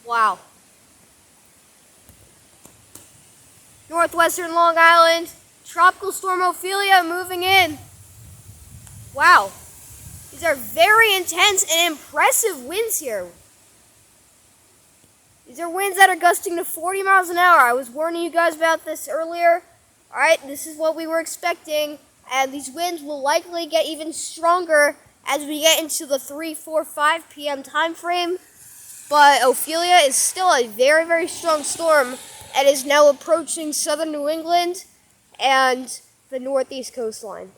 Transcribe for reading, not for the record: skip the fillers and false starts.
Wow. Northwestern Long Island, Tropical Storm Ophelia moving in. Wow. These are very intense and impressive winds here. These are winds that are gusting to 40 miles an hour. I was warning you guys about this earlier. Alright, this is what we were expecting. And these winds will likely get even stronger as we get into the 3, 4, 5 p.m. time frame. But Ophelia is still a very, very strong storm and is now approaching southern New England and the northeast coastline.